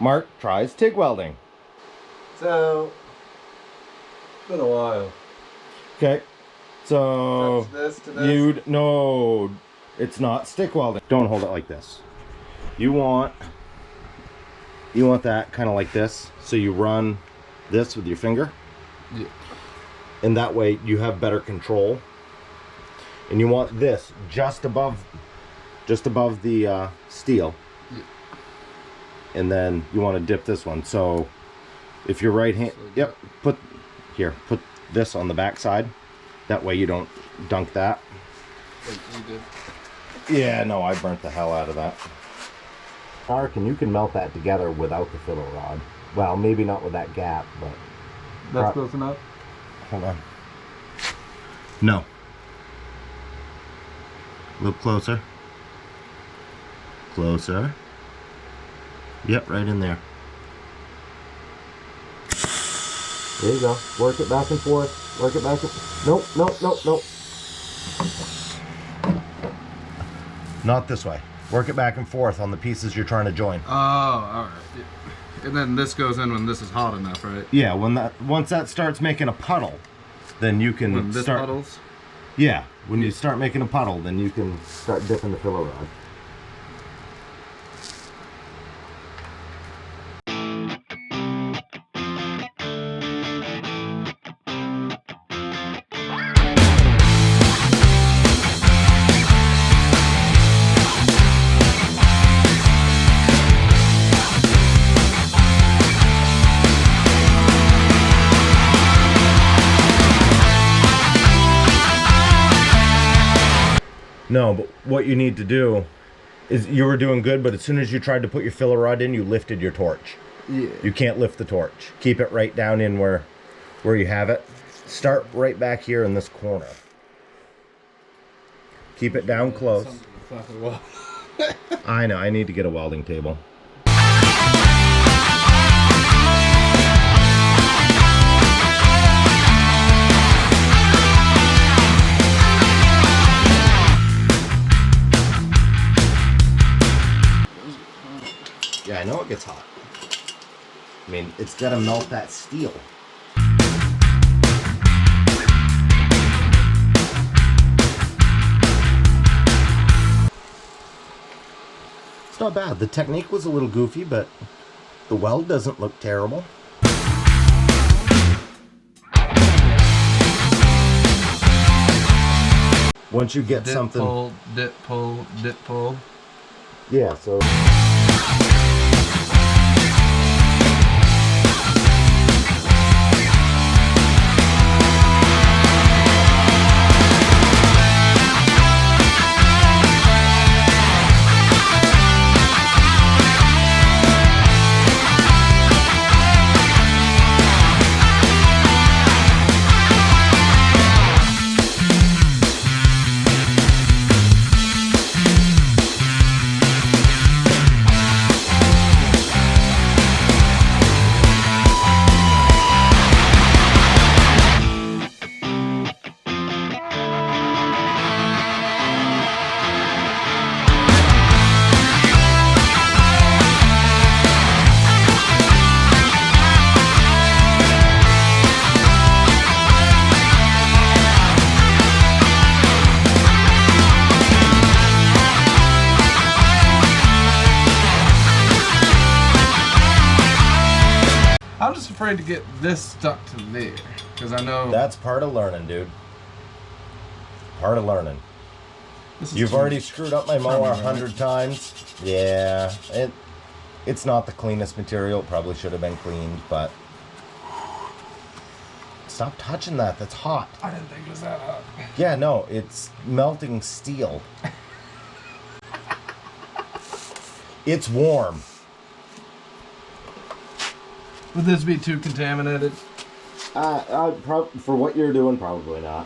Mark tries TIG welding. So, it's been a while. Okay, so Touch this to this. no, it's not stick welding. Don't hold it like this. You want that kind of like this. So you run this with your finger. Yeah. And that way you have better control. And you want this just above the steel. Yeah. And then you want to dip this one. So if you're right hand, yep, put this on the back side. That way you don't dunk that. Like you did. Yeah, no, I burnt the hell out of that. Marc, and you can melt that together without the filler rod. Well, maybe not with that gap, but... That's close enough? Hold on. No. A little closer. Closer. Yep, right in there. There you go. Work it back and forth. Work it back and... Nope, nope, nope, nope. Not this way. Work it back and forth on the pieces you're trying to join. Oh, alright. Yeah. And then this goes in when this is hot enough, right? Yeah, once that starts making a puddle, then you can when this start... puddles? Yeah, when you start making a puddle, then you can start dipping the filler rod. No, but what you need to do is, you were doing good, but as soon as you tried to put your filler rod in, you lifted your torch. Yeah. You can't lift the torch. Keep it right down in where you have it. Start right back here in this corner. Keep it down close. I know, I need to get a welding table. Yeah, I know it gets hot. I mean, it's gotta melt that steel. It's not bad. The technique was a little goofy, but the weld doesn't look terrible. Once you get dip, something... pull, dip, pull, dip, pull. Yeah, so... I'm just afraid to get this stuck to there, because I know... That's part of learning, dude. Part of learning. You've already screwed up my mower 100 times. Yeah, it's not the cleanest material. It probably should have been cleaned, but... Stop touching that. That's hot. I didn't think it was that hot. Yeah, no, it's melting steel. It's warm. Would this be too contaminated? For what you're doing, probably not.